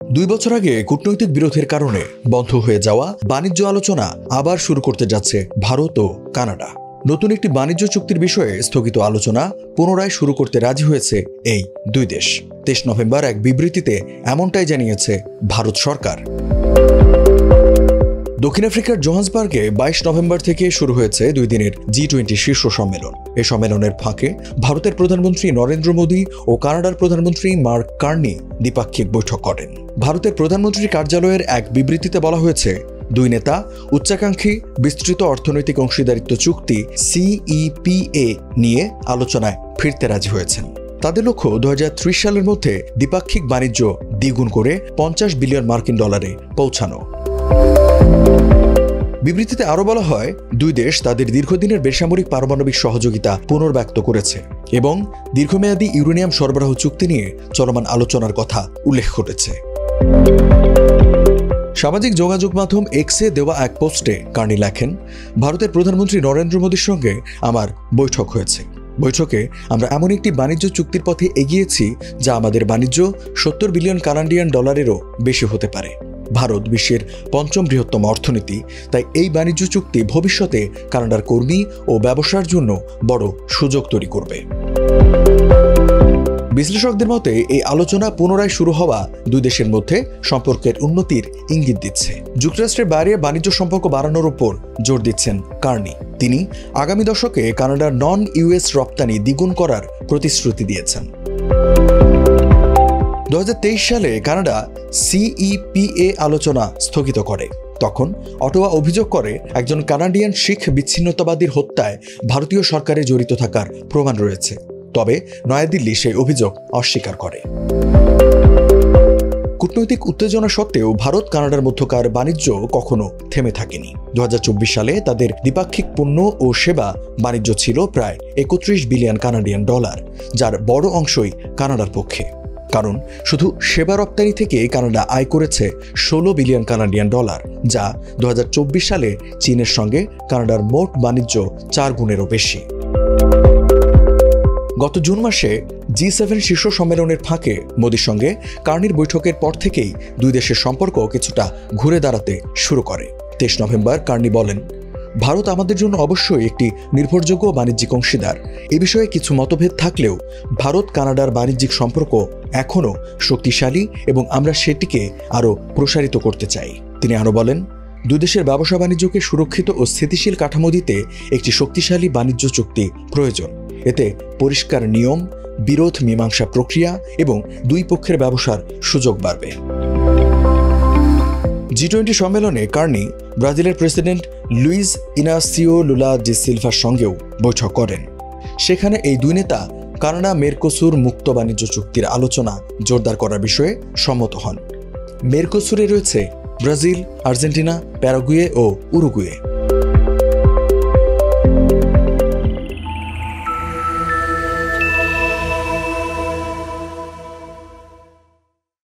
2 বছর আগে কূটনৈতিক বিরোধের কারণে বন্ধ হয়ে যাওয়া বাণিজ্য আলোচনা আবার শুরু করতে যাচ্ছে ভারত ও কানাডা। নতুন একটি বাণিজ্য চুক্তির বিষয়ে স্থগিত আলোচনা পুনরায় শুরু করতে রাজি হয়েছে এই দুই দেশ। 23 নভেম্বর এক বিবৃতিতে এমনটাই জানিয়েছে ভারত সরকার। দক্ষিণ আফ্রিকার জোহান্সবার্গে 22 নভেম্বর থেকে শুরু হয়েছে 2 দিনের G20 শীর্ষ সম্মেলন। এই সম্মেলনের ফাঁকে ভারতের প্রধানমন্ত্রী নরেন্দ্র মোদী ও কানাডার প্রধানমন্ত্রী মার্ক কার্নি দ্বিপাক্ষিক বৈঠক করেন। ভারতের প্রধানমন্ত্রীর কার্যালয়ের এক বিবৃতিতে বলা হয়েছে, দুই নেতা উচ্চাকাঙ্ক্ষী বিস্তৃত অর্থনৈতিক অংশীদারিত্ব চুক্তি CEPA নিয়ে আলোচনায় ফিরতে রাজি হয়েছেন। তাদের লক্ষ্য 2030 সালের মধ্যে দ্বিপাক্ষিক বাণিজ্য দ্বিগুণ করে $50 বিলিয়ন পৌঁছানো। বিবৃতিতে আরও বলা হয়, দুই দেশ তাদের দীর্ঘদিনের বেসামরিক পারমাণবিক সহযোগিতা পুনর্ব্যক্ত করেছে এবং দীর্ঘমেয়াদী ইউরেনিয়াম সরবরাহ চুক্তি নিয়ে চলমান আলোচনার কথা উল্লেখ করেছে। সামাজিক যোগাযোগ মাধ্যম এক্সে দেওয়া এক পোস্টে কার্নি লেখেন, ভারতের প্রধানমন্ত্রী নরেন্দ্র মোদীর সঙ্গে আমার বৈঠক হয়েছে। বৈঠকে আমরা এমন একটি বাণিজ্য চুক্তির পথে এগিয়েছি যা আমাদের বাণিজ্য $70 বিলিয়ন বেশি হতে পারে। ভারত বিশ্বের 5ম বৃহত্তম অর্থনীতি, তাই এই বাণিজ্য চুক্তি ভবিষ্যতে কানাডার কর্মী ও ব্যবসার জন্য বড় সুযোগ তৈরি করবে। বিশ্লেষকদের মতে এই আলোচনা পুনরায় শুরু হওয়া দুই দেশের মধ্যে সম্পর্কের উন্নতির ইঙ্গিত দিচ্ছে। যুক্তরাষ্ট্রের বাইরে বাণিজ্য সম্পর্ক বাড়ানোর উপর জোর দিচ্ছেন কার্নি। তিনি আগামী দশকে কানাডার নন-US রপ্তানি দ্বিগুণ করার প্রতিশ্রুতি দিয়েছেন। 2023 সালে কানাডা CEPA আলোচনা স্থগিত করে। তখন অটোয়া অভিযোগ করে একজন কানাডিয়ান শিখ বিচ্ছিন্নতাবাদীর হত্যায় ভারতীয় সরকারে জড়িত থাকার প্রমাণ রয়েছে। তবে নয়াদিল্লি সেই অভিযোগ অস্বীকার করে। কূটনৈতিক উত্তেজনা সত্ত্বেও ভারত কানাডার মধ্যকার বাণিজ্য কখনো থেমে থাকেনি। 2024 সালে তাদের দ্বিপাক্ষিক পণ্য ও সেবা বাণিজ্য ছিল প্রায় $31 বিলিয়ন, যার বড় অংশই কানাডার পক্ষে। কারণ শুধু সেবা রপ্তানি থেকে কানাডা আয় করেছে $16 বিলিয়ন, যা 2024 সালে চীনের সঙ্গে কানাডার মোট বাণিজ্য 4 গুণেরও বেশি। গত জুন মাসে G7 শীর্ষ সম্মেলনের ফাঁকে মোদির সঙ্গে কার্নির বৈঠকের পর থেকেই দুই দেশের সম্পর্ক কিছুটা ঘুরে দাঁড়াতে শুরু করে। 23 নভেম্বর কার্নি বলেন, ভারত আমাদের জন্য অবশ্যই একটি নির্ভরযোগ্য বাণিজ্যিক অংশীদার। এ বিষয়ে কিছু মতভেদ থাকলেও ভারত কানাডার বাণিজ্যিক সম্পর্ক এখনও শক্তিশালী এবং আমরা সেটিকে আরও প্রসারিত করতে চাই। তিনি আরও বলেন, দুই দেশের ব্যবসা বাণিজ্যকে সুরক্ষিত ও স্থিতিশীল কাঠামো দিতে একটি শক্তিশালী বাণিজ্য চুক্তি প্রয়োজন। এতে পরিষ্কার নিয়ম, বিরোধ মীমাংসা প্রক্রিয়া এবং দুই পক্ষের ব্যবসার সুযোগ বাড়বে। G20 সম্মেলনে কার্নি ব্রাজিলের president Luiz Inacio Lula da সিলভার সঙ্গেও বৈঠক করেন। সেখানে এই দুই নেতা কানাডা মেরকোসুর মুক্ত বাণিজ্য চুক্তির আলোচনা জোরদার করার বিষয়ে সম্মত হন। মেরকোসুরে রয়েছে ব্রাজিল, আর্জেন্টিনা, প্যারাগুয়ে ও উরুগুয়ে।